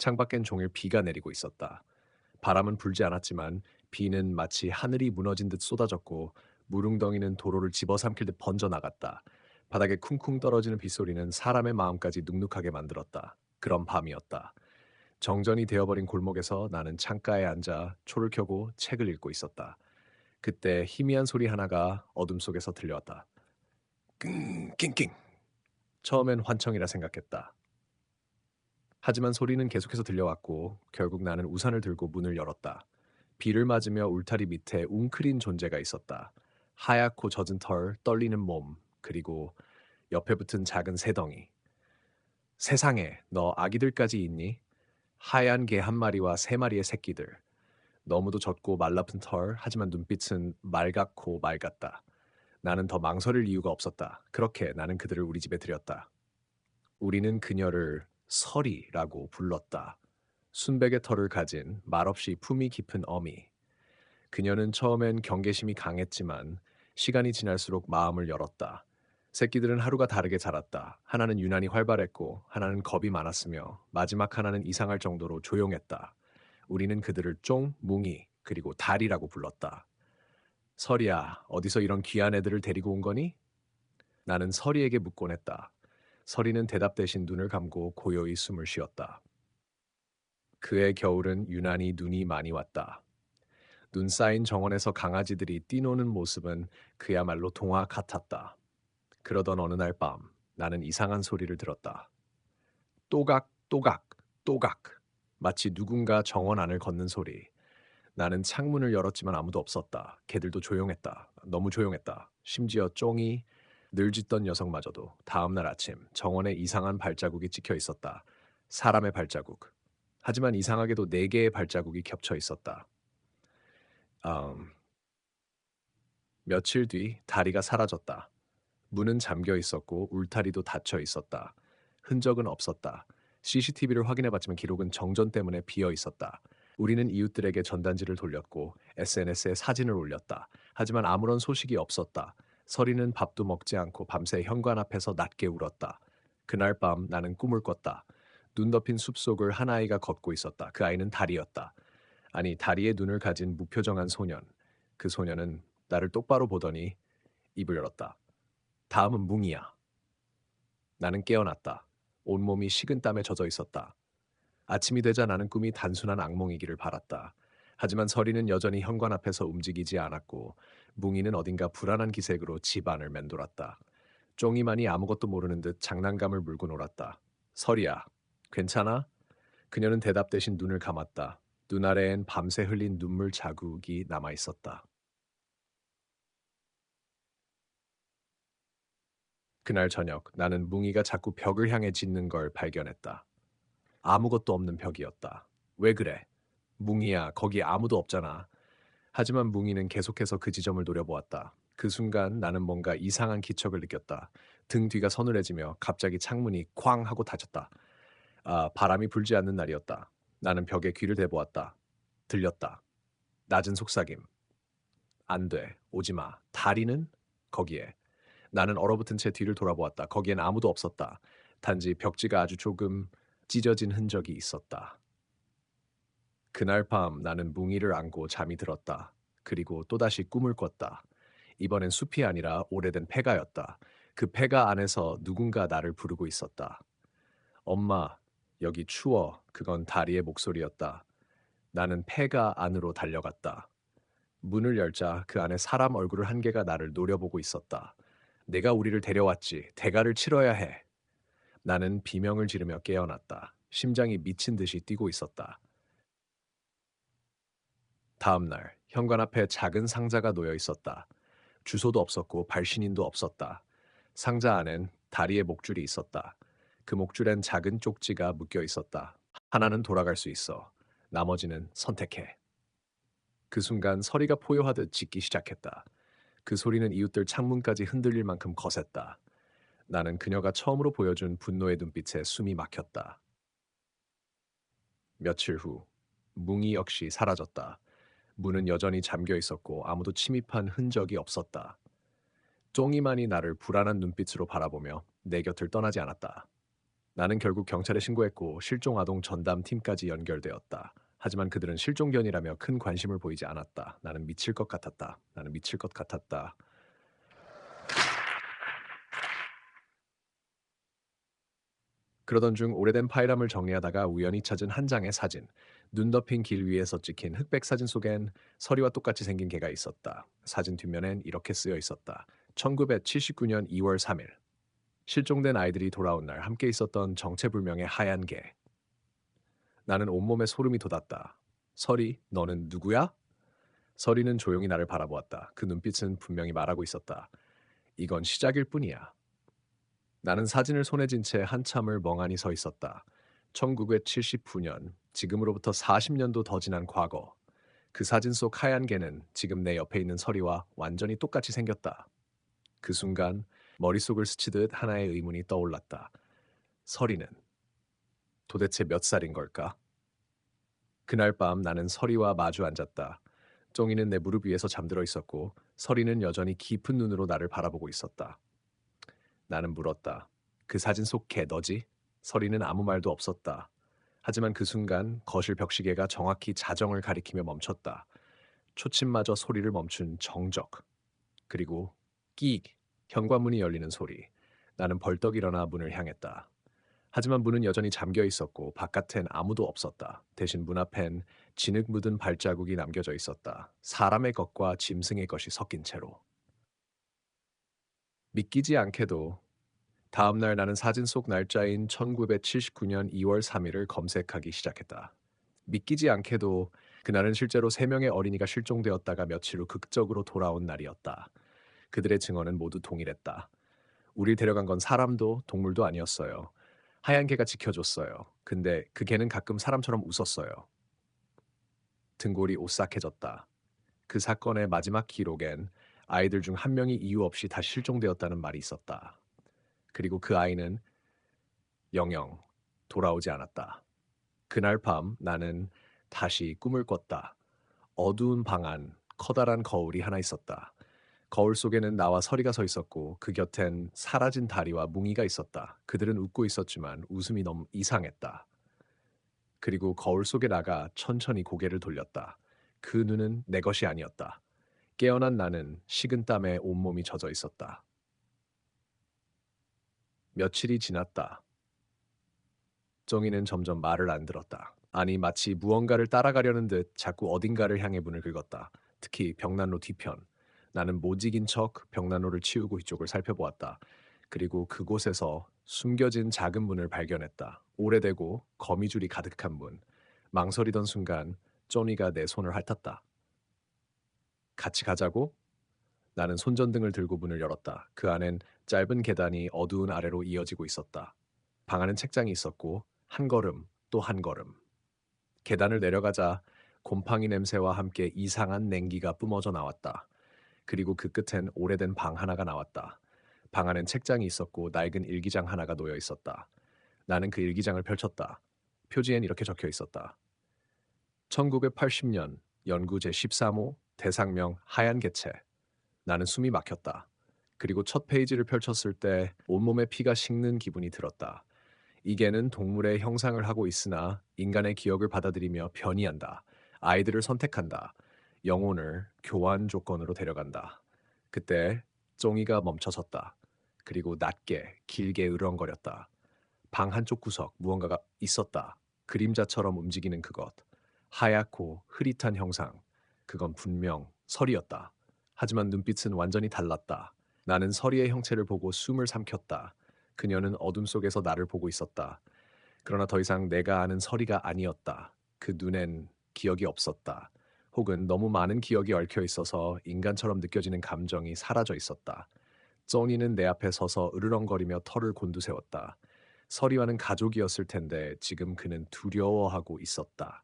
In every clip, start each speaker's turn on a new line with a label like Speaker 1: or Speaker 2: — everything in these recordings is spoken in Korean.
Speaker 1: 창밖엔 종일 비가 내리고 있었다. 바람은 불지 않았지만 비는 마치 하늘이 무너진 듯 쏟아졌고 무릉덩이는 도로를 집어삼킬 듯 번져 나갔다. 바닥에 쿵쿵 떨어지는 빗소리는 사람의 마음까지 눅눅하게 만들었다. 그런 밤이었다. 정전이 되어버린 골목에서 나는 창가에 앉아 초를 켜고 책을 읽고 있었다. 그때 희미한 소리 하나가 어둠 속에서 들려왔다. 낑낑. 처음엔 환청이라 생각했다. 하지만 소리는 계속해서 들려왔고 결국 나는 우산을 들고 문을 열었다. 비를 맞으며 울타리 밑에 웅크린 존재가 있었다. 하얗고 젖은 털, 떨리는 몸, 그리고 옆에 붙은 작은 새덩이. 세상에, 너 아기들까지 있니? 하얀 개 한 마리와 세 마리의 새끼들. 너무도 젖고 말라붙은 털, 하지만 눈빛은 맑았고 맑았다. 나는 더 망설일 이유가 없었다. 그렇게 나는 그들을 우리 집에 들였다. 우리는 그녀를 설이라고 불렀다. 순백의 털을 가진 말없이 품이 깊은 어미. 그녀는 처음엔 경계심이 강했지만 시간이 지날수록 마음을 열었다. 새끼들은 하루가 다르게 자랐다. 하나는 유난히 활발했고 하나는 겁이 많았으며 마지막 하나는 이상할 정도로 조용했다. 우리는 그들을 쫑, 뭉이, 그리고 달이라고 불렀다. 설이야, 어디서 이런 귀한 애들을 데리고 온 거니? 나는 설이에게 묻곤 했다. 설이는 대답 대신 눈을 감고 고요히 숨을 쉬었다. 그의 겨울은 유난히 눈이 많이 왔다. 눈 쌓인 정원에서 강아지들이 뛰노는 모습은 그야말로 동화 같았다. 그러던 어느 날 밤, 나는 이상한 소리를 들었다. 또각, 또각, 또각. 마치 누군가 정원 안을 걷는 소리. 나는 창문을 열었지만 아무도 없었다. 개들도 조용했다. 너무 조용했다. 심지어 쫑이 늘 짖던 녀석마저도 다음 날 아침 정원에 이상한 발자국이 찍혀 있었다. 사람의 발자국. 하지만 이상하게도 네 개의 발자국이 겹쳐 있었다. 음, 며칠 뒤 다리가 사라졌다. 문은 잠겨 있었고 울타리도 닫혀 있었다. 흔적은 없었다. CCTV를 확인해 봤지만 기록은 정전 때문에 비어 있었다. 우리는 이웃들에게 전단지를 돌렸고 SNS에 사진을 올렸다. 하지만 아무런 소식이 없었다. 서리는 밥도 먹지 않고 밤새 현관 앞에서 낮게 울었다. 그날 밤 나는 꿈을 꿨다. 눈 덮인 숲속을 한 아이가 걷고 있었다. 그 아이는 다리였다. 아니, 다리에 눈을 가진 무표정한 소년. 그 소년은 나를 똑바로 보더니 입을 열었다. 다음은 뭉이야. 나는 깨어났다. 온몸이 식은땀에 젖어 있었다. 아침이 되자 나는 꿈이 단순한 악몽이기를 바랐다. 하지만 서리는 여전히 현관 앞에서 움직이지 않았고 뭉이는 어딘가 불안한 기색으로 집안을 맴돌았다. 쫑이만이 아무것도 모르는 듯 장난감을 물고 놀았다. 서리야, 괜찮아? 그녀는 대답 대신 눈을 감았다. 눈 아래엔 밤새 흘린 눈물 자국이 남아 있었다. 그날 저녁 나는 뭉이가 자꾸 벽을 향해 짖는 걸 발견했다. 아무것도 없는 벽이었다. 왜 그래? 뭉이야, 거기 아무도 없잖아. 하지만 뭉이는 계속해서 그 지점을 노려보았다. 그 순간 나는 뭔가 이상한 기척을 느꼈다. 등 뒤가 서늘해지며 갑자기 창문이 쾅 하고 닫혔다. 바람이 불지 않는 날이었다. 나는 벽에 귀를 대보았다. 들렸다. 낮은 속삭임. 안 돼. 오지 마. 다리는? 거기에. 나는 얼어붙은 채 뒤를 돌아보았다. 거기엔 아무도 없었다. 단지 벽지가 아주 조금 찢어진 흔적이 있었다. 그날 밤 나는 뭉이를 안고 잠이 들었다. 그리고 또다시 꿈을 꿨다. 이번엔 숲이 아니라 오래된 폐가였다. 그 폐가 안에서 누군가 나를 부르고 있었다. 엄마, 여기 추워. 그건 다리의 목소리였다. 나는 폐가 안으로 달려갔다. 문을 열자 그 안에 사람 얼굴을 한 개가 나를 노려보고 있었다. 내가 우리를 데려왔지. 대가를 치러야 해. 나는 비명을 지르며 깨어났다. 심장이 미친 듯이 뛰고 있었다. 다음 날 현관 앞에 작은 상자가 놓여 있었다. 주소도 없었고 발신인도 없었다. 상자 안엔 다리의 목줄이 있었다. 그 목줄엔 작은 쪽지가 묶여 있었다. 하나는 돌아갈 수 있어. 나머지는 선택해. 그 순간 서리가 포효하듯 짖기 시작했다. 그 소리는 이웃들 창문까지 흔들릴 만큼 거셌다. 나는 그녀가 처음으로 보여준 분노의 눈빛에 숨이 막혔다. 며칠 후, 뭉이 역시 사라졌다. 문은 여전히 잠겨 있었고 아무도 침입한 흔적이 없었다. 쫑이만이 나를 불안한 눈빛으로 바라보며 내 곁을 떠나지 않았다. 나는 결국 경찰에 신고했고 실종 아동 전담팀까지 연결되었다. 하지만 그들은 실종견이라며 큰 관심을 보이지 않았다. 나는 미칠 것 같았다. 나는 미칠 것 같았다. 그러던 중 오래된 파일함을 정리하다가 우연히 찾은 한 장의 사진. 눈 덮인 길 위에서 찍힌 흑백 사진 속엔 서리와 똑같이 생긴 개가 있었다. 사진 뒷면엔 이렇게 쓰여 있었다. 1979년 2월 3일. 실종된 아이들이 돌아온 날 함께 있었던 정체불명의 하얀 개. 나는 온몸에 소름이 돋았다. 서리, 너는 누구야? 서리는 조용히 나를 바라보았다. 그 눈빛은 분명히 말하고 있었다. 이건 시작일 뿐이야. 나는 사진을 손에 쥔 채 한참을 멍하니 서 있었다. 1979년, 지금으로부터 40년도 더 지난 과거. 그 사진 속 하얀 개는 지금 내 옆에 있는 서리와 완전히 똑같이 생겼다. 그 순간 머릿속을 스치듯 하나의 의문이 떠올랐다. 서리는 도대체 몇 살인 걸까? 그날 밤 나는 서리와 마주 앉았다. 쫑이는 내 무릎 위에서 잠들어 있었고 서리는 여전히 깊은 눈으로 나를 바라보고 있었다. 나는 물었다. 그 사진 속 개 너지? 서리는 아무 말도 없었다. 하지만 그 순간 거실 벽시계가 정확히 자정을 가리키며 멈췄다. 초침마저 소리를 멈춘 정적. 그리고 끼익 현관문이 열리는 소리. 나는 벌떡 일어나 문을 향했다. 하지만 문은 여전히 잠겨 있었고 바깥엔 아무도 없었다. 대신 문 앞엔 진흙 묻은 발자국이 남겨져 있었다. 사람의 것과 짐승의 것이 섞인 채로. 믿기지 않게도 다음 날 나는 사진 속 날짜인 1979년 2월 3일을 검색하기 시작했다. 믿기지 않게도 그날은 실제로 3명의 어린이가 실종되었다가 며칠 후 극적으로 돌아온 날이었다. 그들의 증언은 모두 동일했다. 우릴 데려간 건 사람도 동물도 아니었어요. 하얀 개가 지켜줬어요. 근데 그 개는 가끔 사람처럼 웃었어요. 등골이 오싹해졌다. 그 사건의 마지막 기록엔 아이들 중 한 명이 이유 없이 다시 실종되었다는 말이 있었다. 그리고 그 아이는 영영 돌아오지 않았다. 그날 밤 나는 다시 꿈을 꿨다. 어두운 방 안 커다란 거울이 하나 있었다. 거울 속에는 나와 서리가 서 있었고 그 곁엔 사라진 다리와 뭉이가 있었다. 그들은 웃고 있었지만 웃음이 너무 이상했다. 그리고 거울 속에 나가 천천히 고개를 돌렸다. 그 눈은 내 것이 아니었다. 깨어난 나는 식은땀에 온몸이 젖어 있었다. 며칠이 지났다. 정이는 점점 말을 안 들었다. 아니 마치 무언가를 따라가려는 듯 자꾸 어딘가를 향해 문을 긁었다. 특히 벽난로 뒤편. 나는 못 이긴 척 벽난로를 치우고 이쪽을 살펴보았다. 그리고 그곳에서 숨겨진 작은 문을 발견했다. 오래되고 거미줄이 가득한 문. 망설이던 순간 쪼니가 내 손을 핥았다. 같이 가자고? 나는 손전등을 들고 문을 열었다. 그 안엔 짧은 계단이 어두운 아래로 이어지고 있었다. 방 안엔 책장이 있었고 한 걸음 또 한 걸음. 계단을 내려가자 곰팡이 냄새와 함께 이상한 냉기가 뿜어져 나왔다. 그리고 그 끝엔 오래된 방 하나가 나왔다. 방 안엔 책장이 있었고 낡은 일기장 하나가 놓여 있었다. 나는 그 일기장을 펼쳤다. 표지엔 이렇게 적혀 있었다. 1980년 연구 제13호 대상명 하얀 개체. 나는 숨이 막혔다. 그리고 첫 페이지를 펼쳤을 때 온몸에 피가 식는 기분이 들었다. 이 개는 동물의 형상을 하고 있으나 인간의 기억을 받아들이며 변이한다. 아이들을 선택한다. 영혼을 교환 조건으로 데려간다. 그때 쫑이가 멈춰섰다. 그리고 낮게 길게 으렁거렸다. 방 한쪽 구석 무언가가 있었다. 그림자처럼 움직이는 그것. 하얗고 흐릿한 형상. 그건 분명 설이었다. 하지만 눈빛은 완전히 달랐다. 나는 서리의 형체를 보고 숨을 삼켰다. 그녀는 어둠 속에서 나를 보고 있었다. 그러나 더 이상 내가 아는 서리가 아니었다. 그 눈엔 기억이 없었다. 혹은 너무 많은 기억이 얽혀 있어서 인간처럼 느껴지는 감정이 사라져 있었다. 써니는 내 앞에 서서 으르렁거리며 털을 곤두세웠다. 서리와는 가족이었을 텐데 지금 그는 두려워하고 있었다.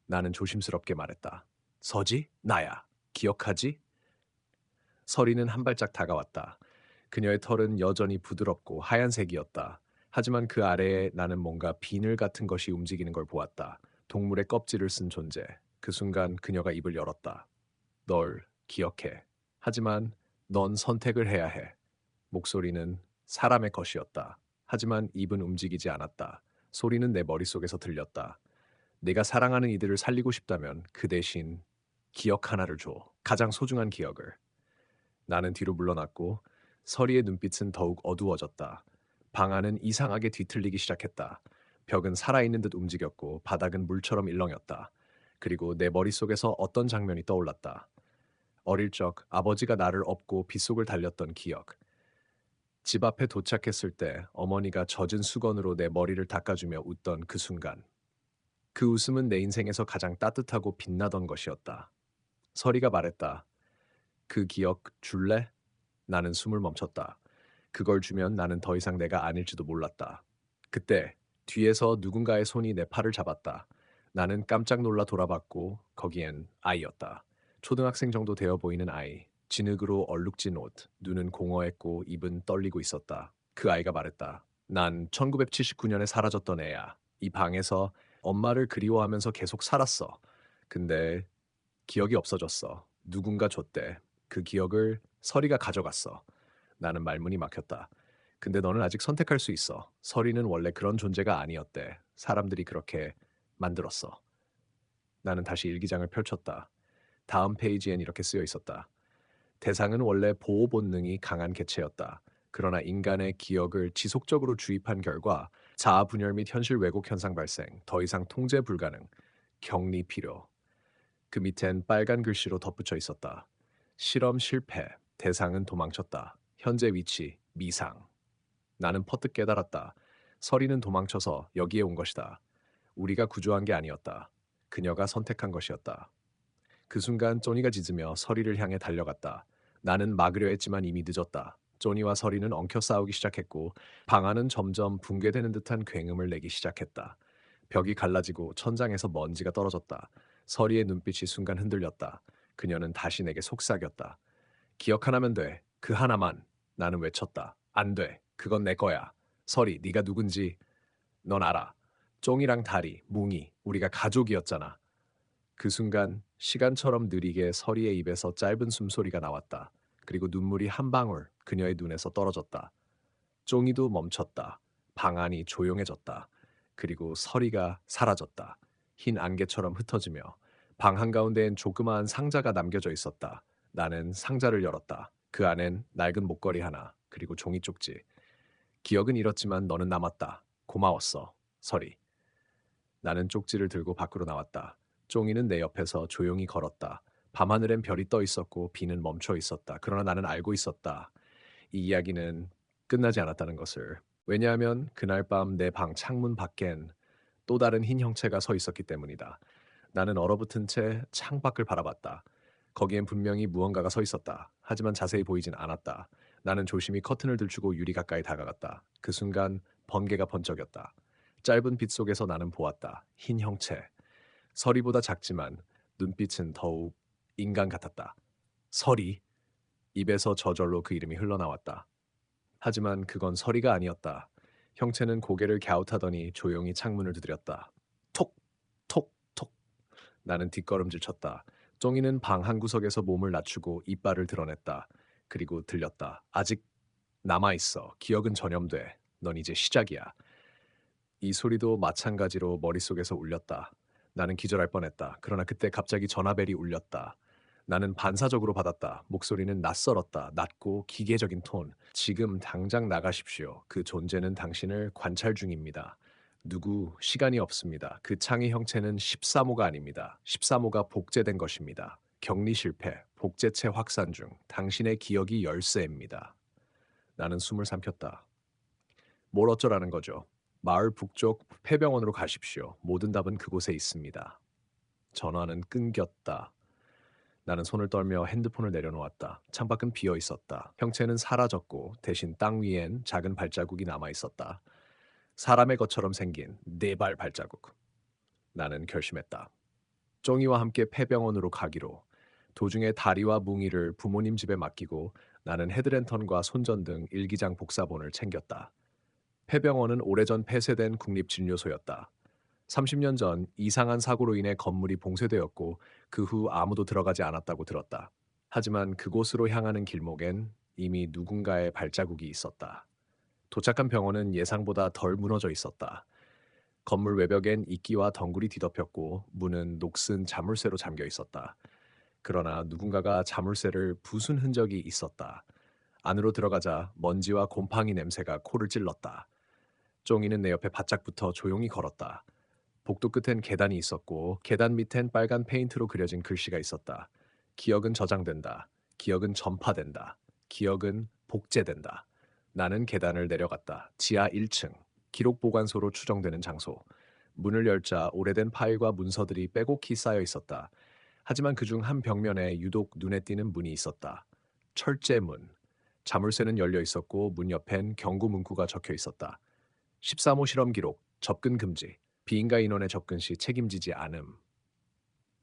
Speaker 1: 나는 조심스럽게 말했다. 서지? 나야. 기억하지? 서리는 한 발짝 다가왔다. 그녀의 털은 여전히 부드럽고 하얀색이었다. 하지만 그 아래에 나는 뭔가 비늘 같은 것이 움직이는 걸 보았다. 동물의 껍질을 쓴 존재. 그 순간 그녀가 입을 열었다. 널 기억해. 하지만 넌 선택을 해야 해. 목소리는 사람의 것이었다. 하지만 입은 움직이지 않았다. 소리는 내 머릿속에서 들렸다. 내가 사랑하는 이들을 살리고 싶다면 그 대신 기억 하나를 줘. 가장 소중한 기억을. 나는 뒤로 물러났고 서리의 눈빛은 더욱 어두워졌다. 방 안은 이상하게 뒤틀리기 시작했다. 벽은 살아있는 듯 움직였고 바닥은 물처럼 일렁였다. 그리고 내 머릿속에서 어떤 장면이 떠올랐다. 어릴 적 아버지가 나를 업고 빗속을 달렸던 기억. 집 앞에 도착했을 때 어머니가 젖은 수건으로 내 머리를 닦아주며 웃던 그 순간. 그 웃음은 내 인생에서 가장 따뜻하고 빛나던 것이었다. 서리가 말했다. 그 기억 줄래? 나는 숨을 멈췄다. 그걸 주면 나는 더 이상 내가 아닐지도 몰랐다. 그때 뒤에서 누군가의 손이 내 팔을 잡았다. 나는 깜짝 놀라 돌아봤고 거기엔 아이였다. 초등학생 정도 되어 보이는 아이. 진흙으로 얼룩진 옷, 눈은 공허했고 입은 떨리고 있었다. 그 아이가 말했다. 난 1979년에 사라졌던 애야. 이 방에서 엄마를 그리워하면서 계속 살았어. 근데 기억이 없어졌어. 누군가 줬대. 그 기억을 서리가 가져갔어. 나는 말문이 막혔다. 근데 너는 아직 선택할 수 있어. 서리는 원래 그런 존재가 아니었대. 사람들이 그렇게 만들었어. 나는 다시 일기장을 펼쳤다. 다음 페이지엔 이렇게 쓰여 있었다. 대상은 원래 보호 본능이 강한 개체였다. 그러나 인간의 기억을 지속적으로 주입한 결과 자아 분열 및 현실 왜곡 현상 발생, 더 이상 통제 불가능, 격리 필요. 그 밑엔 빨간 글씨로 덧붙여 있었다. 실험 실패, 대상은 도망쳤다. 현재 위치, 미상. 나는 퍼뜩 깨달았다. 서리는 도망쳐서 여기에 온 것이다. 우리가 구조한 게 아니었다. 그녀가 선택한 것이었다. 그 순간 쪼니가 짖으며 서리를 향해 달려갔다. 나는 막으려 했지만 이미 늦었다. 쪼니와 서리는 엉켜 싸우기 시작했고 방 안은 점점 붕괴되는 듯한 굉음을 내기 시작했다. 벽이 갈라지고 천장에서 먼지가 떨어졌다. 서리의 눈빛이 순간 흔들렸다. 그녀는 다시 내게 속삭였다. 기억 하나면 돼. 그 하나만. 나는 외쳤다. 안 돼. 그건 내 거야. 서리, 네가 누군지 넌 알아. 쫑이랑 다리, 뭉이, 우리가 가족이었잖아. 그 순간 시간처럼 느리게 서리의 입에서 짧은 숨소리가 나왔다. 그리고 눈물이 한 방울 그녀의 눈에서 떨어졌다. 쫑이도 멈췄다. 방 안이 조용해졌다. 그리고 서리가 사라졌다. 흰 안개처럼 흩어지며 방 한가운데엔 조그마한 상자가 남겨져 있었다. 나는 상자를 열었다. 그 안엔 낡은 목걸이 하나, 그리고 종이 쪽지. 기억은 잃었지만 너는 남았다. 고마웠어, 서리. 나는 쪽지를 들고 밖으로 나왔다. 쫑이는 내 옆에서 조용히 걸었다. 밤하늘엔 별이 떠 있었고 비는 멈춰 있었다. 그러나 나는 알고 있었다. 이 이야기는 끝나지 않았다는 것을. 왜냐하면 그날 밤 내 방 창문 밖엔 또 다른 흰 형체가 서 있었기 때문이다. 나는 얼어붙은 채 창밖을 바라봤다. 거기엔 분명히 무언가가 서 있었다. 하지만 자세히 보이진 않았다. 나는 조심히 커튼을 들추고 유리 가까이 다가갔다. 그 순간 번개가 번쩍였다. 짧은 빛 속에서 나는 보았다. 흰 형체. 서리보다 작지만 눈빛은 더욱 인간 같았다. 서리. 입에서 저절로 그 이름이 흘러나왔다. 하지만 그건 서리가 아니었다. 형체는 고개를 갸웃하더니 조용히 창문을 두드렸다. 톡, 톡, 톡. 나는 뒷걸음질 쳤다. 쫑이는 방 한구석에서 몸을 낮추고 이빨을 드러냈다. 그리고 들렸다. 아직 남아있어. 기억은 전염돼. 넌 이제 시작이야. 이 소리도 마찬가지로 머릿속에서 울렸다. 나는 기절할 뻔했다. 그러나 그때 갑자기 전화벨이 울렸다. 나는 반사적으로 받았다. 목소리는 낯설었다. 낮고 기계적인 톤. 지금 당장 나가십시오. 그 존재는 당신을 관찰 중입니다. 누구 시간이 없습니다. 그 창의 형체는 13호가 아닙니다. 13호가 복제된 것입니다. 격리 실패, 복제체 확산 중. 당신의 기억이 열쇠입니다. 나는 숨을 삼켰다. 뭘 어쩌라는 거죠? 마을 북쪽 폐병원으로 가십시오. 모든 답은 그곳에 있습니다. 전화는 끊겼다. 나는 손을 떨며 핸드폰을 내려놓았다. 창밖은 비어 있었다. 형체는 사라졌고 대신 땅 위엔 작은 발자국이 남아 있었다. 사람의 것처럼 생긴 네 발 발자국. 나는 결심했다. 쫑이와 함께 폐병원으로 가기로. 도중에 다리와 뭉이를 부모님 집에 맡기고 나는 헤드랜턴과 손전등 일기장 복사본을 챙겼다. 폐병원은 오래전 폐쇄된 국립진료소였다. 30년 전 이상한 사고로 인해 건물이 봉쇄되었고 그 후 아무도 들어가지 않았다고 들었다. 하지만 그곳으로 향하는 길목엔 이미 누군가의 발자국이 있었다. 도착한 병원은 예상보다 덜 무너져 있었다. 건물 외벽엔 이끼와 덩굴이 뒤덮였고 문은 녹슨 자물쇠로 잠겨 있었다. 그러나 누군가가 자물쇠를 부순 흔적이 있었다. 안으로 들어가자 먼지와 곰팡이 냄새가 코를 찔렀다. 쫑이는 내 옆에 바짝 붙어 조용히 걸었다. 복도 끝엔 계단이 있었고 계단 밑엔 빨간 페인트로 그려진 글씨가 있었다. 기억은 저장된다. 기억은 전파된다. 기억은 복제된다. 나는 계단을 내려갔다. 지하 1층. 기록 보관소로 추정되는 장소. 문을 열자 오래된 파일과 문서들이 빼곡히 쌓여 있었다. 하지만 그중 한 벽면에 유독 눈에 띄는 문이 있었다. 철제문. 자물쇠는 열려 있었고 문 옆엔 경고 문구가 적혀 있었다. 13호 실험 기록, 접근 금지. 비인가 인원의 접근 시 책임지지 않음.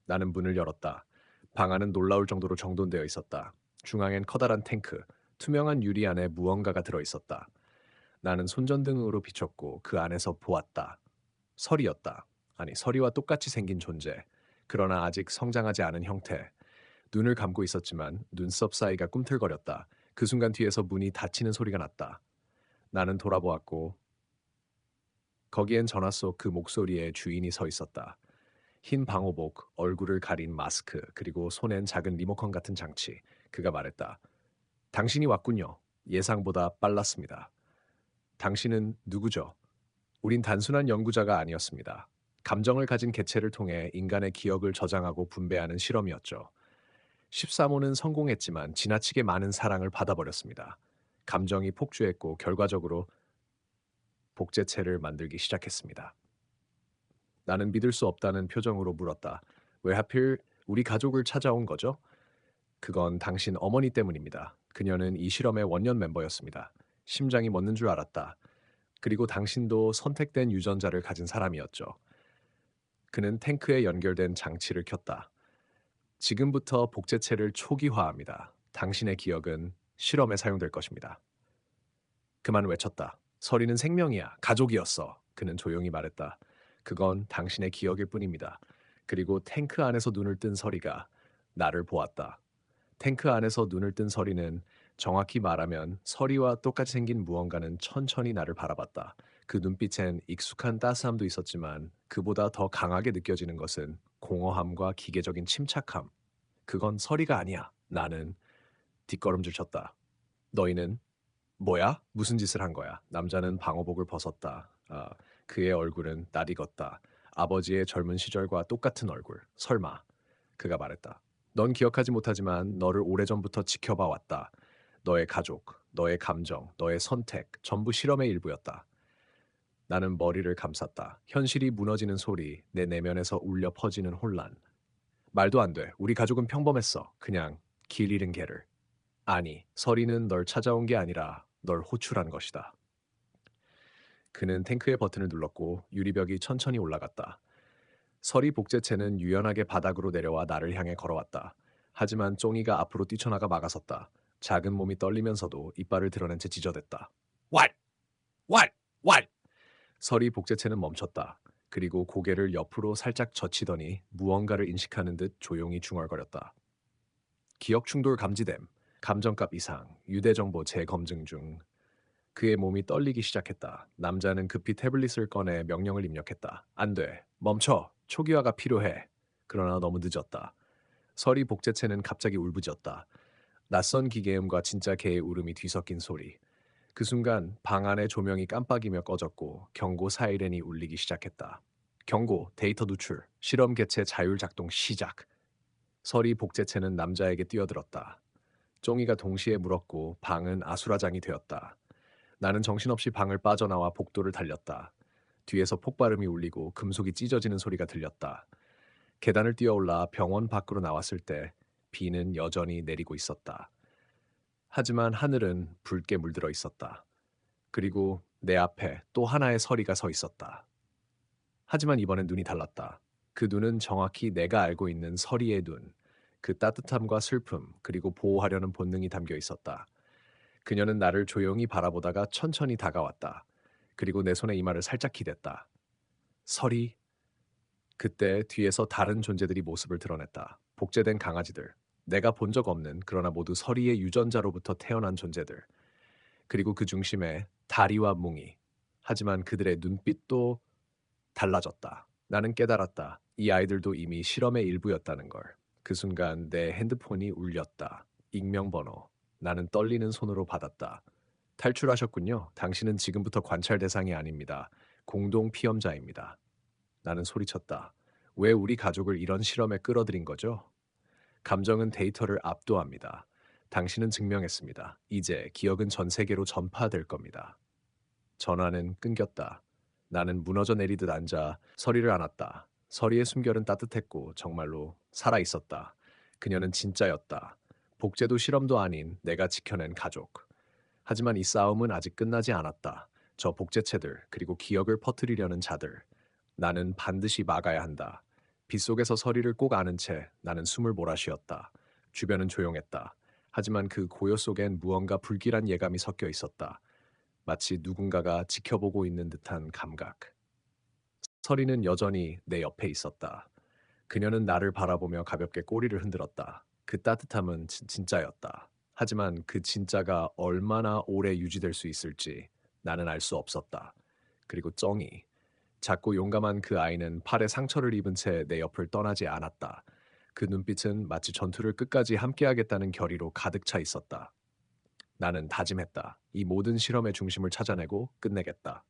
Speaker 1: 나는 문을 열었다. 방 안은 놀라울 정도로 정돈되어 있었다. 중앙엔 커다란 탱크, 투명한 유리 안에 무언가가 들어 있었다. 나는 손전등으로 비췄고 그 안에서 보았다. 서리였다. 아니, 서리와 똑같이 생긴 존재. 그러나 아직 성장하지 않은 형태. 눈을 감고 있었지만 눈썹 사이가 꿈틀거렸다. 그 순간 뒤에서 문이 닫히는 소리가 났다. 나는 돌아보았고 거기엔 전화 속 그 목소리에 주인이 서 있었다. 흰 방호복, 얼굴을 가린 마스크, 그리고 손엔 작은 리모컨 같은 장치. 그가 말했다. 당신이 왔군요. 예상보다 빨랐습니다. 당신은 누구죠? 우린 단순한 연구자가 아니었습니다. 감정을 가진 개체를 통해 인간의 기억을 저장하고 분배하는 실험이었죠. 13호는 성공했지만 지나치게 많은 사랑을 받아버렸습니다. 감정이 폭주했고 결과적으로 복제체를 만들기 시작했습니다. 나는 믿을 수 없다는 표정으로 물었다. 왜 하필 우리 가족을 찾아온 거죠? 그건 당신 어머니 때문입니다. 그녀는 이 실험의 원년 멤버였습니다. 심장이 멎는 줄 알았다. 그리고 당신도 선택된 유전자를 가진 사람이었죠. 그는 탱크에 연결된 장치를 켰다. 지금부터 복제체를 초기화합니다. 당신의 기억은 실험에 사용될 것입니다. 그만 외쳤다. 서리는 생명이야. 가족이었어. 그는 조용히 말했다. 그건 당신의 기억일 뿐입니다. 그리고 탱크 안에서 눈을 뜬 서리가 나를 보았다. 탱크 안에서 눈을 뜬 서리는 정확히 말하면 서리와 똑같이 생긴 무언가는 천천히 나를 바라봤다. 그 눈빛엔 익숙한 따스함도 있었지만 그보다 더 강하게 느껴지는 것은 공허함과 기계적인 침착함. 그건 서리가 아니야. 나는 뒷걸음질 쳤다. 너희는 뭐야? 무슨 짓을 한 거야? 남자는 방호복을 벗었다. 그의 얼굴은 낯익었다. 아버지의 젊은 시절과 똑같은 얼굴. 설마. 그가 말했다. 넌 기억하지 못하지만 너를 오래전부터 지켜봐 왔다. 너의 가족, 너의 감정, 너의 선택, 전부 실험의 일부였다. 나는 머리를 감쌌다. 현실이 무너지는 소리, 내 내면에서 울려 퍼지는 혼란. 말도 안 돼. 우리 가족은 평범했어. 그냥 길 잃은 개를. 아니, 서리는 널 찾아온 게 아니라 널 호출한 것이다. 그는 탱크의 버튼을 눌렀고 유리벽이 천천히 올라갔다. 서리 복제체는 유연하게 바닥으로 내려와 나를 향해 걸어왔다. 하지만 쫑이가 앞으로 뛰쳐나가 막아섰다. 작은 몸이 떨리면서도 이빨을 드러낸 채 지저댔다. 왈! 왈! 왈! 서리 복제체는 멈췄다. 그리고 고개를 옆으로 살짝 젖히더니 무언가를 인식하는 듯 조용히 중얼거렸다. 기억 충돌 감지됨. 감정값 이상. 유대정보 재검증 중. 그의 몸이 떨리기 시작했다. 남자는 급히 태블릿을 꺼내 명령을 입력했다. 안 돼. 멈춰. 초기화가 필요해. 그러나 너무 늦었다. 서리 복제체는 갑자기 울부짖었다. 낯선 기계음과 진짜 개의 울음이 뒤섞인 소리. 그 순간 방 안의 조명이 깜빡이며 꺼졌고 경고 사이렌이 울리기 시작했다. 경고, 데이터 누출, 실험 개체 자율 작동 시작. 서리 복제체는 남자에게 뛰어들었다. 쫑이가 동시에 물었고 방은 아수라장이 되었다. 나는 정신없이 방을 빠져나와 복도를 달렸다. 뒤에서 폭발음이 울리고 금속이 찢어지는 소리가 들렸다. 계단을 뛰어올라 병원 밖으로 나왔을 때 비는 여전히 내리고 있었다. 하지만 하늘은 붉게 물들어 있었다. 그리고 내 앞에 또 하나의 서리가 서 있었다. 하지만 이번엔 눈이 달랐다. 그 눈은 정확히 내가 알고 있는 서리의 눈. 그 따뜻함과 슬픔, 그리고 보호하려는 본능이 담겨 있었다. 그녀는 나를 조용히 바라보다가 천천히 다가왔다. 그리고 내 손에 이마를 살짝 기댔다. 서리. 그때 뒤에서 다른 존재들이 모습을 드러냈다. 복제된 강아지들. 내가 본 적 없는 그러나 모두 서리의 유전자로부터 태어난 존재들. 그리고 그 중심에 다리와 뭉이. 하지만 그들의 눈빛도 달라졌다. 나는 깨달았다. 이 아이들도 이미 실험의 일부였다는 걸. 그 순간 내 핸드폰이 울렸다. 익명번호. 나는 떨리는 손으로 받았다. 탈출하셨군요. 당신은 지금부터 관찰 대상이 아닙니다. 공동 피험자입니다. 나는 소리쳤다. 왜 우리 가족을 이런 실험에 끌어들인 거죠? 감정은 데이터를 압도합니다. 당신은 증명했습니다. 이제 기억은 전 세계로 전파될 겁니다. 전화는 끊겼다. 나는 무너져 내리듯 앉아 서리를 안았다. 서리의 숨결은 따뜻했고 정말로 살아 있었다. 그녀는 진짜였다. 복제도 실험도 아닌 내가 지켜낸 가족. 하지만 이 싸움은 아직 끝나지 않았다. 저 복제체들, 그리고 기억을 퍼뜨리려는 자들. 나는 반드시 막아야 한다. 빗속에서 서리를 꼭 아는 채 나는 숨을 몰아쉬었다. 주변은 조용했다. 하지만 그 고요 속엔 무언가 불길한 예감이 섞여 있었다. 마치 누군가가 지켜보고 있는 듯한 감각. 서리는 여전히 내 옆에 있었다. 그녀는 나를 바라보며 가볍게 꼬리를 흔들었다. 그 따뜻함은 진짜였다. 하지만 그 진짜가 얼마나 오래 유지될 수 있을지 나는 알 수 없었다. 그리고 쩡이, 작고 용감한 그 아이는 팔에 상처를 입은 채 내 옆을 떠나지 않았다. 그 눈빛은 마치 전투를 끝까지 함께하겠다는 결의로 가득 차 있었다. 나는 다짐했다. 이 모든 실험의 중심을 찾아내고 끝내겠다.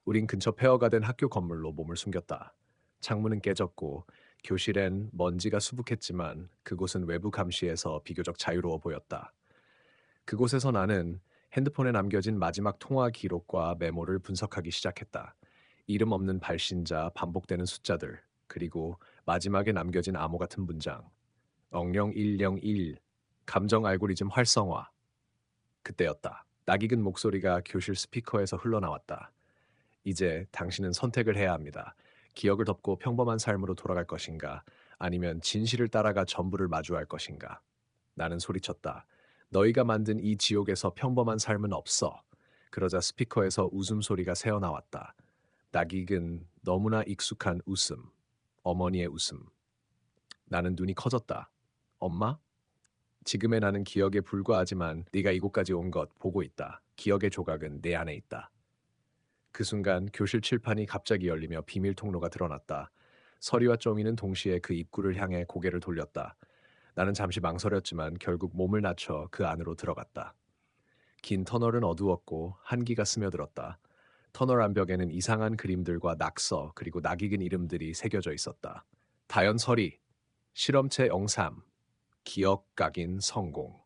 Speaker 1: 우린 근처 폐허가 된 학교 건물로 몸을 숨겼다. 창문은 깨졌고 교실엔 먼지가 수북했지만 그곳은 외부 감시에서 비교적 자유로워 보였다. 그곳에서 나는 핸드폰에 남겨진 마지막 통화 기록과 메모를 분석하기 시작했다. 이름 없는 발신자, 반복되는 숫자들, 그리고 마지막에 남겨진 암호 같은 문장. 억령 101, 감정 알고리즘 활성화. 그때였다. 낯익은 목소리가 교실 스피커에서 흘러나왔다. 이제 당신은 선택을 해야 합니다. 기억을 덮고 평범한 삶으로 돌아갈 것인가, 아니면 진실을 따라가 전부를 마주할 것인가. 나는 소리쳤다. 너희가 만든 이 지옥에서 평범한 삶은 없어. 그러자 스피커에서 웃음소리가 새어나왔다. 낯익은 너무나 익숙한 웃음. 어머니의 웃음. 나는 눈이 커졌다. 엄마? 지금의 나는 기억에 불과하지만 네가 이곳까지 온 것 보고 있다. 기억의 조각은 내 안에 있다. 그 순간 교실 칠판이 갑자기 열리며 비밀 통로가 드러났다. 서리와 쪼미는 동시에 그 입구를 향해 고개를 돌렸다. 나는 잠시 망설였지만 결국 몸을 낮춰 그 안으로 들어갔다. 긴 터널은 어두웠고 한기가 스며들었다. 터널 암벽에는 이상한 그림들과 낙서 그리고 낯익은 이름들이 새겨져 있었다. 다연 서리, 실험체 영삼, 기억 각인 성공.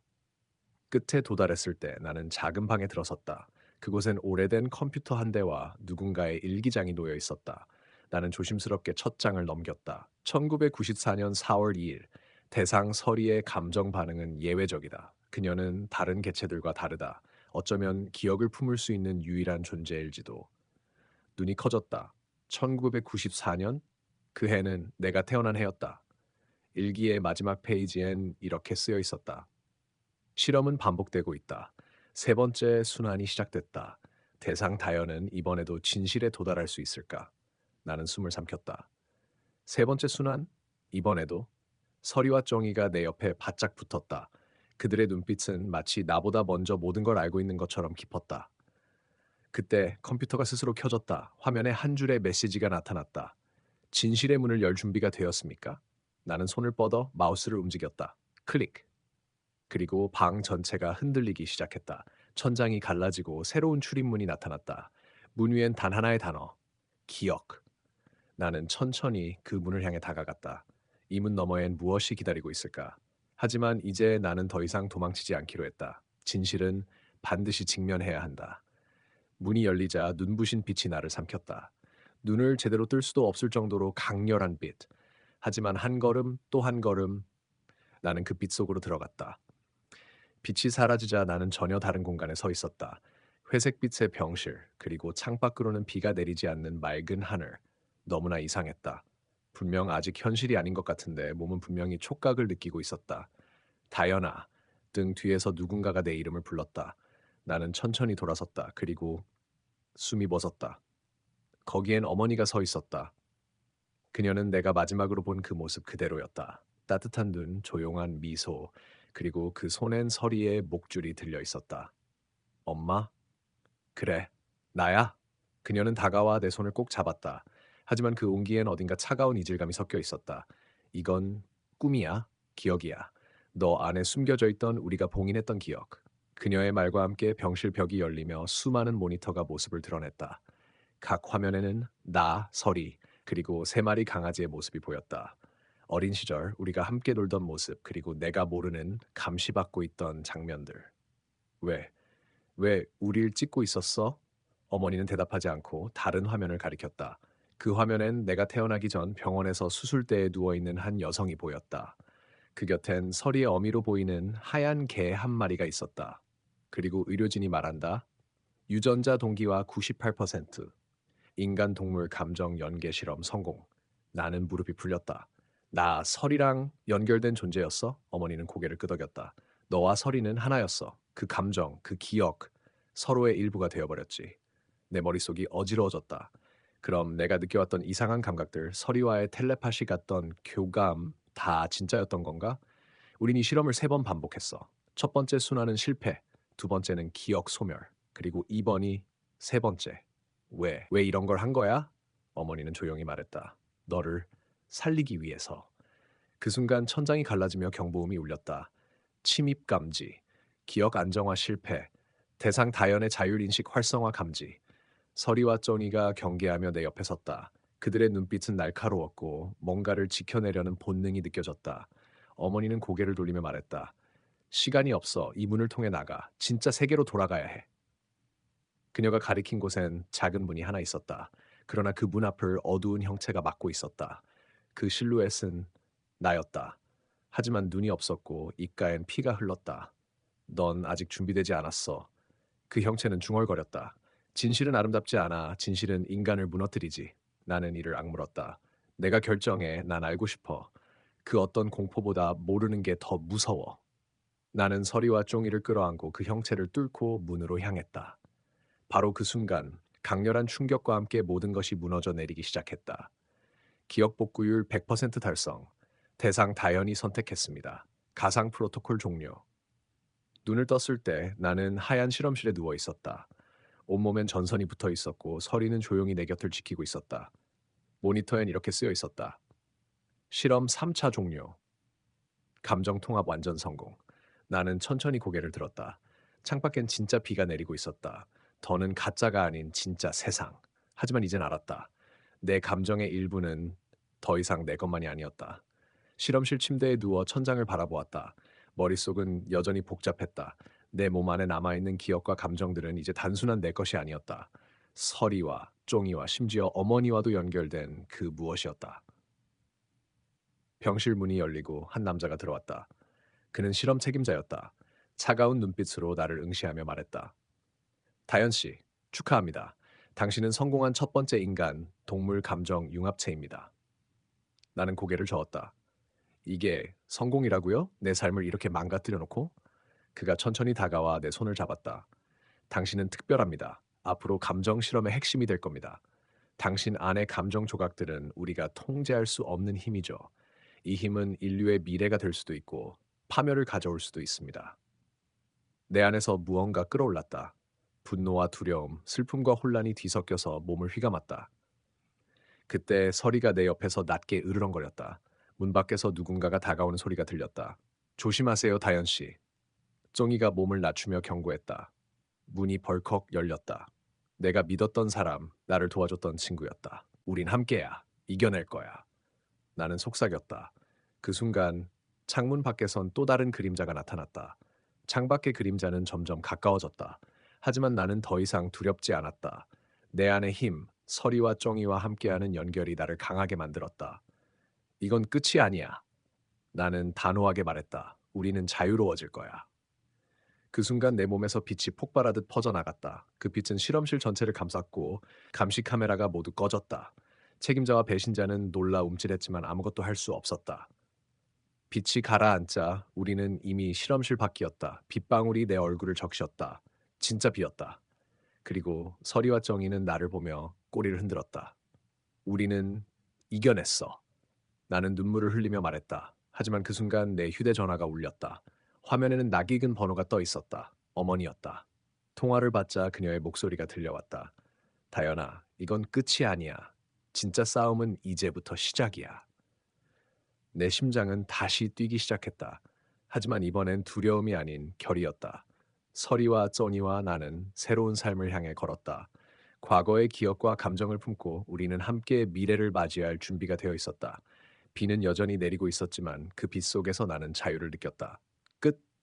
Speaker 1: 끝에 도달했을 때 나는 작은 방에 들어섰다. 그곳엔 오래된 컴퓨터 한 대와 누군가의 일기장이 놓여 있었다. 나는 조심스럽게 첫 장을 넘겼다. 1994년 4월 2일. 대상 서리의 감정 반응은 예외적이다. 그녀는 다른 개체들과 다르다. 어쩌면 기억을 품을 수 있는 유일한 존재일지도. 눈이 커졌다. 1994년? 그 해는 내가 태어난 해였다. 일기의 마지막 페이지엔 이렇게 쓰여 있었다. 실험은 반복되고 있다. 세 번째 순환이 시작됐다. 대상 다연은 이번에도 진실에 도달할 수 있을까? 나는 숨을 삼켰다. 세 번째 순환? 이번에도? 서리와 정의가 내 옆에 바짝 붙었다. 그들의 눈빛은 마치 나보다 먼저 모든 걸 알고 있는 것처럼 깊었다. 그때 컴퓨터가 스스로 켜졌다. 화면에 한 줄의 메시지가 나타났다. 진실의 문을 열 준비가 되었습니까? 나는 손을 뻗어 마우스를 움직였다. 클릭. 그리고 방 전체가 흔들리기 시작했다. 천장이 갈라지고 새로운 출입문이 나타났다. 문 위엔 단 하나의 단어. 기억. 나는 천천히 그 문을 향해 다가갔다. 이 문 너머엔 무엇이 기다리고 있을까? 하지만 이제 나는 더 이상 도망치지 않기로 했다. 진실은 반드시 직면해야 한다. 문이 열리자 눈부신 빛이 나를 삼켰다. 눈을 제대로 뜰 수도 없을 정도로 강렬한 빛. 하지만 한 걸음 또 한 걸음 나는 그 빛 속으로 들어갔다. 빛이 사라지자 나는 전혀 다른 공간에 서 있었다. 회색빛의 병실, 그리고 창밖으로는 비가 내리지 않는 맑은 하늘. 너무나 이상했다. 분명 아직 현실이 아닌 것 같은데 몸은 분명히 촉각을 느끼고 있었다. 다연아, 등 뒤에서 누군가가 내 이름을 불렀다. 나는 천천히 돌아섰다. 그리고 숨이 멎었다. 거기엔 어머니가 서 있었다. 그녀는 내가 마지막으로 본 그 모습 그대로였다. 따뜻한 눈, 조용한 미소, 그리고 그 손엔 서리의 목줄이 들려 있었다. 엄마? 그래, 나야. 그녀는 다가와 내 손을 꼭 잡았다. 하지만 그 온기엔 어딘가 차가운 이질감이 섞여 있었다. 이건 꿈이야, 기억이야. 너 안에 숨겨져 있던 우리가 봉인했던 기억. 그녀의 말과 함께 병실 벽이 열리며 수많은 모니터가 모습을 드러냈다. 각 화면에는 나, 설이, 그리고 세 마리 강아지의 모습이 보였다. 어린 시절 우리가 함께 놀던 모습, 그리고 내가 모르는 감시받고 있던 장면들. 왜? 왜 우릴 찍고 있었어? 어머니는 대답하지 않고 다른 화면을 가리켰다. 그 화면엔 내가 태어나기 전 병원에서 수술대에 누워있는 한 여성이 보였다. 그 곁엔 서리의 어미로 보이는 하얀 개 한 마리가 있었다. 그리고 의료진이 말한다. 유전자 동기와 98%. 인간 동물 감정 연계 실험 성공. 나는 무릎이 풀렸다. 나 설이랑 연결된 존재였어? 어머니는 고개를 끄덕였다. 너와 설이는 하나였어. 그 감정, 그 기억, 서로의 일부가 되어버렸지. 내 머릿속이 어지러워졌다. 그럼 내가 느껴왔던 이상한 감각들, 설이와의 텔레파시 같던 교감 다 진짜였던 건가? 우린 이 실험을 3번 반복했어. 첫 번째 순환은 실패, 두 번째는 기억 소멸, 그리고 2번이 세 번째. 왜 이런 걸 한 거야? 어머니는 조용히 말했다. 너를 살리기 위해서. 그 순간 천장이 갈라지며 경보음이 울렸다. 침입 감지, 기억 안정화 실패, 대상 다연의 자율인식 활성화 감지. 서리와 쩌니가 경계하며 내 옆에 섰다. 그들의 눈빛은 날카로웠고 뭔가를 지켜내려는 본능이 느껴졌다. 어머니는 고개를 돌리며 말했다. 시간이 없어. 이 문을 통해 나가. 진짜 세계로 돌아가야 해. 그녀가 가리킨 곳엔 작은 문이 하나 있었다. 그러나 그 문 앞을 어두운 형체가 막고 있었다. 그 실루엣은 나였다. 하지만 눈이 없었고 입가엔 피가 흘렀다. 넌 아직 준비되지 않았어. 그 형체는 중얼거렸다. 진실은 아름답지 않아. 진실은 인간을 무너뜨리지. 나는 이를 악물었다. 내가 결정해. 난 알고 싶어. 그 어떤 공포보다 모르는 게 더 무서워. 나는 서리와 쫑이를 끌어안고 그 형체를 뚫고 문으로 향했다. 바로 그 순간 강렬한 충격과 함께 모든 것이 무너져 내리기 시작했다. 기억 복구율 100% 달성. 대상 다연이 선택했습니다. 가상 프로토콜 종료. 눈을 떴을 때 나는 하얀 실험실에 누워 있었다. 온몸엔 전선이 붙어 있었고 서리는 조용히 내 곁을 지키고 있었다. 모니터엔 이렇게 쓰여 있었다. 실험 3차 종료. 감정 통합 완전 성공. 나는 천천히 고개를 들었다. 창밖엔 진짜 비가 내리고 있었다. 더는 가짜가 아닌 진짜 세상. 하지만 이젠 알았다. 내 감정의 일부는 더 이상 내 것만이 아니었다. 실험실 침대에 누워 천장을 바라보았다. 머릿속은 여전히 복잡했다. 내 몸 안에 남아있는 기억과 감정들은 이제 단순한 내 것이 아니었다. 서리와 쫑이와 심지어 어머니와도 연결된 그 무엇이었다. 병실 문이 열리고 한 남자가 들어왔다. 그는 실험 책임자였다. 차가운 눈빛으로 나를 응시하며 말했다. 다현 씨, 축하합니다. 당신은 성공한 첫 번째 인간, 동물 감정 융합체입니다. 나는 고개를 저었다. 이게 성공이라고요? 내 삶을 이렇게 망가뜨려 놓고? 그가 천천히 다가와 내 손을 잡았다. 당신은 특별합니다. 앞으로 감정 실험의 핵심이 될 겁니다. 당신 안의 감정 조각들은 우리가 통제할 수 없는 힘이죠. 이 힘은 인류의 미래가 될 수도 있고 파멸을 가져올 수도 있습니다. 내 안에서 무언가 끌어올랐다. 분노와 두려움, 슬픔과 혼란이 뒤섞여서 몸을 휘감았다. 그때 서리가 내 옆에서 낮게 으르렁거렸다. 문 밖에서 누군가가 다가오는 소리가 들렸다. 조심하세요, 다현 씨. 쫑이가 몸을 낮추며 경고했다. 문이 벌컥 열렸다. 내가 믿었던 사람, 나를 도와줬던 친구였다. 우린 함께야. 이겨낼 거야. 나는 속삭였다. 그 순간 창문 밖에선 또 다른 그림자가 나타났다. 창밖의 그림자는 점점 가까워졌다. 하지만 나는 더 이상 두렵지 않았다. 내 안의 힘, 서리와 쫑이와 함께하는 연결이 나를 강하게 만들었다. 이건 끝이 아니야. 나는 단호하게 말했다. 우리는 자유로워질 거야. 그 순간 내 몸에서 빛이 폭발하듯 퍼져나갔다. 그 빛은 실험실 전체를 감쌌고 감시 카메라가 모두 꺼졌다. 책임자와 배신자는 놀라 움찔했지만 아무것도 할 수 없었다. 빛이 가라앉자 우리는 이미 실험실 밖이었다. 빗방울이 내 얼굴을 적셨다. 진짜 비었다. 그리고 서리와 정의는 나를 보며 꼬리를 흔들었다. 우리는 이겨냈어. 나는 눈물을 흘리며 말했다. 하지만 그 순간 내 휴대전화가 울렸다. 화면에는 낯익은 번호가 떠 있었다. 어머니였다. 통화를 받자 그녀의 목소리가 들려왔다. 다연아, 이건 끝이 아니야. 진짜 싸움은 이제부터 시작이야. 내 심장은 다시 뛰기 시작했다. 하지만 이번엔 두려움이 아닌 결이었다. 서리와 써니와 나는 새로운 삶을 향해 걸었다. 과거의 기억과 감정을 품고 우리는 함께 미래를 맞이할 준비가 되어 있었다. 비는 여전히 내리고 있었지만 그 빛 속에서 나는 자유를 느꼈다. 끝.